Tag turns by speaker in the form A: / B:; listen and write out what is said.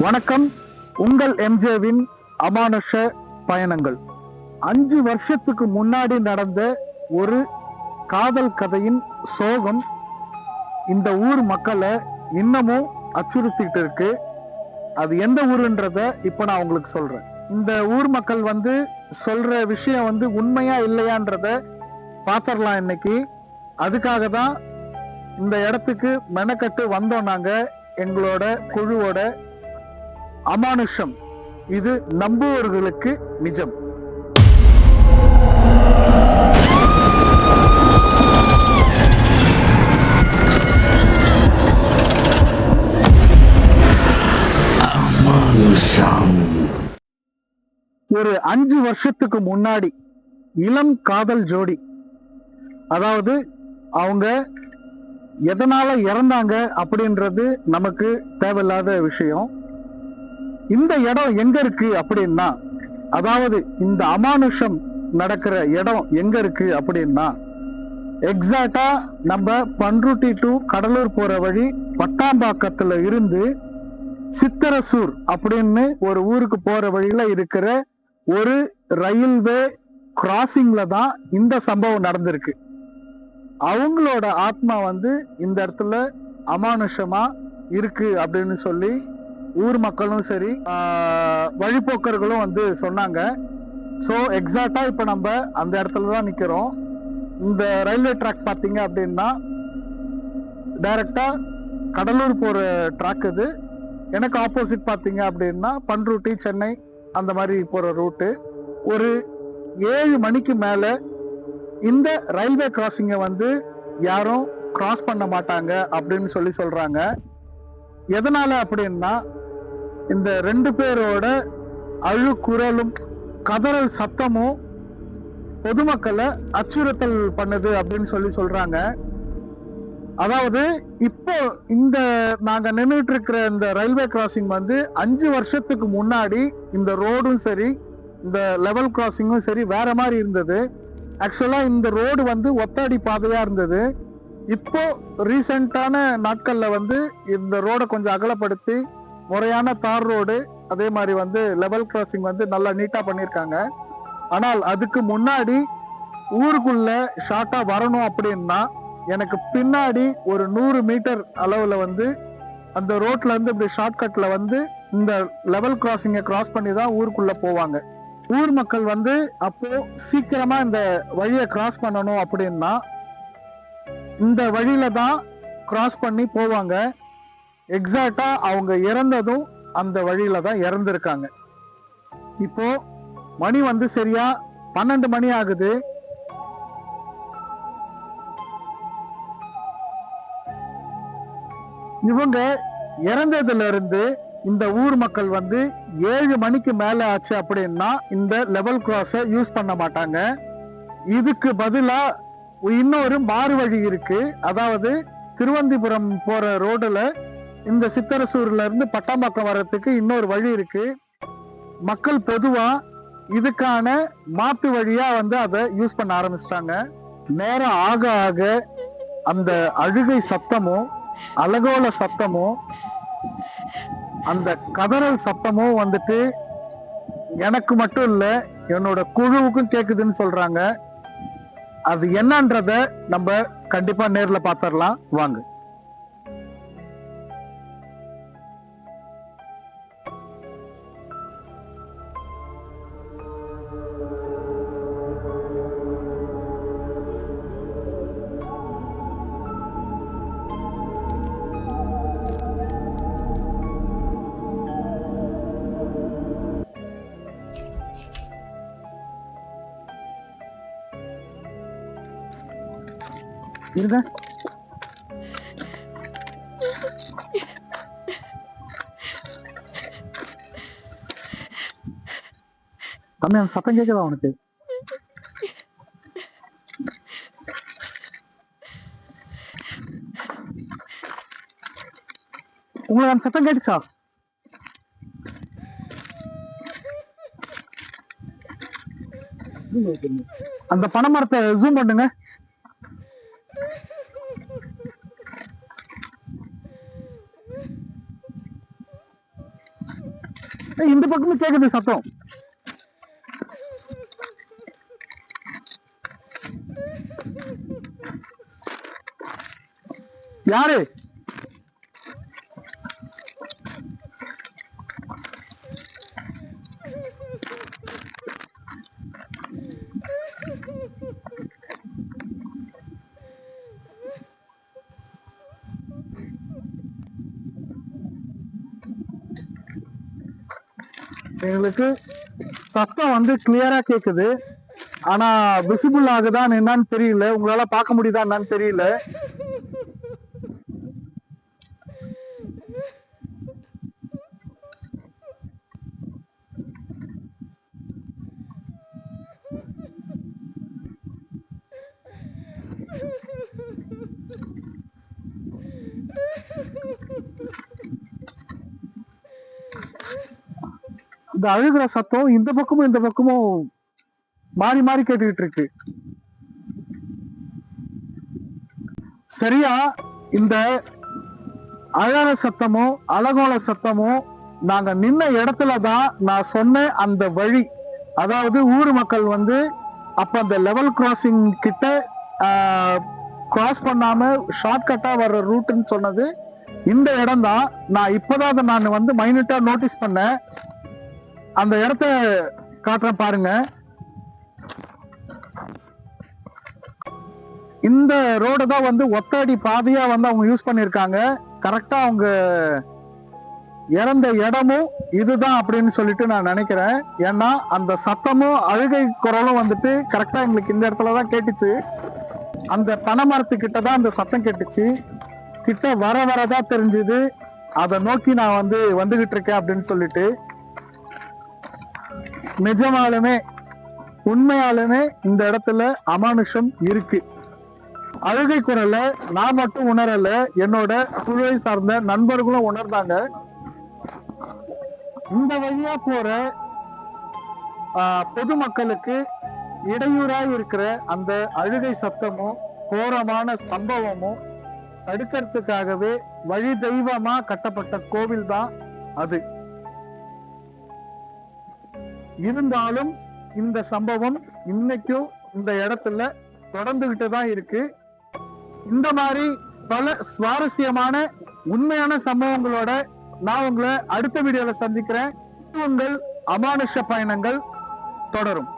A: வணக்கம். உங்கள் எம்ஜேவின் அமானுஷ பயணங்கள். 5 வருஷத்துக்கு முன்னாடி நடந்த ஒரு காதல் கதையின் சோகம் இந்த ஊர் மக்களை இன்னமும் அச்சுறுத்திட்டு இருக்கு. அது எந்த ஊருன்றத இப்ப நான் உங்களுக்கு சொல்றேன். இந்த ஊர் மக்கள் சொல்ற விஷயம் உண்மையா இல்லையான்றத பாத்திரலாம் இன்னைக்கு. அதுக்காக தான் இந்த இடத்துக்கு மெனக்கட்டு வந்தோம். நாங்க எங்களோட குழுவோட அமானுஷம், இது நம்புவர்களுக்கு நிஜம். ஒரு 5 வருஷத்துக்கு முன்னாடி இளம் காதல் ஜோடி, அதாவது அவங்க எதனால இறந்தாங்க அப்படின்றது நமக்கு தேவையில்லாத விஷயம். இந்த இடம் எங்க இருக்கு அப்படின்னா, அதாவது இந்த அமானுஷம் நடக்கிற இடம் எங்க இருக்கு அப்படின்னா, எக்ஸாக்டா நம்ம பண்ருட்டி டு கடலூர் போற வழி பட்டாம்பாக்கத்துல இருந்து சித்தரசூர் அப்படின்னு ஒரு ஊருக்கு போற வழியில இருக்கிற ஒரு ரயில்வே கிராசிங்ல தான் இந்த சம்பவம் நடந்திருக்கு. அவங்களோட ஆத்மா இந்த இடத்துல அமானுஷமா இருக்கு அப்படின்னு சொல்லி ஊர் மக்களும் சரி வழிபோக்கர்களும் சொன்னாங்க. ஸோ எக்ஸாக்டா இப்ப நம்ம அந்த இடத்துல தான் நிக்கிறோம். இந்த ரயில்வே ட்ராக் பாத்தீங்க அப்படின்னா டைரக்டா கடலூர் போற ட்ராக் இது. எனக்கு ஆப்போசிட் பாத்தீங்க அப்படின்னா பண்ருட்டி சென்னை அந்த மாதிரி போற ரூட்டு. ஒரு 7 மணிக்கு மேல இந்த ரயில்வே கிராசிங்க யாரும் கிராஸ் பண்ண மாட்டாங்க அப்படின்னு சொல்றாங்க. எதனால அப்படின்னா, இந்த 2 பேரோட அழுகுரலும் கதறல் சத்தமும் பொதுமக்களை அச்சுறுத்தல் பண்ணுது அப்படின்னு சொல்றாங்க. அதாவது இப்போ இந்த நாங்க நின்றுட்டு இருக்கிற இந்த ரயில்வே கிராசிங் 5 வருஷத்துக்கு முன்னாடி இந்த ரோடும் சரி இந்த லெவல் கிராசிங்கும் சரி வேற மாதிரி இருந்தது. ஆக்சுவலா இந்த ரோடு ஒத்தடி பாதையா இருந்தது. இப்போ ரீசெண்டான நாட்கள்ல இந்த ரோடை கொஞ்சம் அகலப்படுத்தி முறையான தார் ரோடு, அதே மாதிரி லெவல் கிராசிங் நல்லா நீட்டா பண்ணியிருக்காங்க. ஆனால் அதுக்கு முன்னாடி ஊருக்குள்ள ஷார்ட்டா வரணும் அப்படின்னா எனக்கு பின்னாடி ஒரு 100 மீட்டர் அளவுல அந்த ரோட்ல இருந்து இப்படி ஷார்ட்கட்ல இந்த லெவல் கிராசிங்கை கிராஸ் பண்ணி தான் ஊருக்குள்ள போவாங்க. ஊர் மக்கள் அப்போ சீக்கிரமா இந்த வழியை கிராஸ் பண்ணணும் அப்படின்னா இந்த வழியில தான் கிராஸ் பண்ணி போவாங்க. எக்ஸாக்டா அவங்க இறந்ததும் அந்த வழியில தான் இறந்திருக்காங்க. இப்போ மணி சரியா 12 மணி ஆகுது. இவங்க இறந்ததுல இருந்து இந்த ஊர் மக்கள் 7 மணிக்கு மேல ஆச்சு அப்படின்னா இந்த லெவல் கிராஸ யூஸ் பண்ண மாட்டாங்க. இதுக்கு பதிலா இன்னொரு மாறு வழி இருக்கு. அதாவது திருவந்திபுரம் போற ரோடுல இந்த சித்தரசூர்ல இருந்து பட்டாம்பாக்கம் வர்றதுக்கு இன்னொரு வழி இருக்கு. மக்கள் பொதுவா இதுக்கான மாற்று வழியா அதை யூஸ் பண்ண ஆரம்பிச்சிட்டாங்க. நேரம் ஆக ஆக அந்த அழுகை சத்தமும் அலகோல சத்தமும் அந்த கதறல் சத்தமும் எனக்கு மட்டும் இல்ல என்னோட குழுவுக்கும் கேக்குதுன்னு சொல்றாங்க. அது என்னன்றத நம்ம கண்டிப்பா நேர்ல பாத்திரலாம் வாங்க. இருங்க, தம்பி அந்த சத்தம் கேக்குதா உனக்கு? உங்களுக்கு அந்த சத்தம் கேட்டுச்சா? அந்த பனைமரத்தை ஜூம் பண்ணுங்க. இந்த பக்கமும் கேக்குது சத்தம். யாரு? எங்களுக்கு சத்தம் வந்து கிளியரா கேக்குது. ஆனா விசிபிள் ஆகுதான் என்னன்னு தெரியல. உங்களால பார்க்க முடியுதா என்னன்னு தெரியல. இந்த அழுகிற சத்தம் இந்த பக்கமும் மாறி மாறி கேட்டுக்கிட்டு இருக்கு. சரியா இந்த அழற சத்தமும் அலகோல சத்தமும் நாங்க நின்ன இடத்துலதான் நான் சொன்ன அந்த வழி. அதாவது ஊர் மக்கள் வந்து அப்ப அந்த லெவல் கிராசிங் கிட்ட கிராஸ் பண்ணாம ஷார்ட்கட்டா வர்ற ரூட்னு சொன்னது இந்த இடம் தான். நான் இப்பதான் அதை நான் வந்து மைனூட்டா நோட்டீஸ் பண்ணேன். அந்த இடத்த காட்டுறேன் பாருங்க. இந்த ரோடு தான் வந்து ஒத்தடி பாதையா வந்து அவங்க யூஸ் பண்ணிருக்காங்க. கரெக்டா அவங்க இறந்த இடமும் இதுதான் அப்படின்னு சொல்லிட்டு நான் நினைக்கிறேன். ஏன்னா அந்த சத்தமும் அழுகை குரலும் வந்துட்டு கரெக்டா எங்களுக்கு இந்த இடத்துலதான் கேட்டுச்சு. அந்த பனைமரத்துக்கிட்ட தான் அந்த சத்தம் கேட்டுச்சு. கிட்ட வரதான் தெரிஞ்சுது. அதை நோக்கி நான் வந்து வந்துகிட்டு இருக்கேன் அப்படின்னு சொல்லிட்டு. நிஜமாலுமே உண்மையாலுமே இந்த இடத்துல அமானுஷம் இருக்கு. அழுகை குரல நான் மட்டும் உணரல, என்னோட குழுவை சார்ந்த நண்பர்களும் உணர்ந்தாங்க. இந்த வழியா போற பொதுமக்களுக்கு இடையூறாய் இருக்கிற அந்த அழுகை சத்தமும் கோரமான சம்பவமும் தடுக்கிறதுக்காகவே வழி தெய்வமா கட்டப்பட்ட கோவில் தான் அது. இருந்தாலும் இந்த சம்பவம் இன்னைக்கும் இந்த இடத்துல தொடர்ந்துகிட்டு தான் இருக்கு. இந்த மாதிரி பல சுவாரஸ்யமான உண்மையான சம்பவங்களோட நான் உங்களை அடுத்த வீடியோல சந்திக்கிறேன். உங்கள் அமானுஷ பயணங்கள் தொடரும்.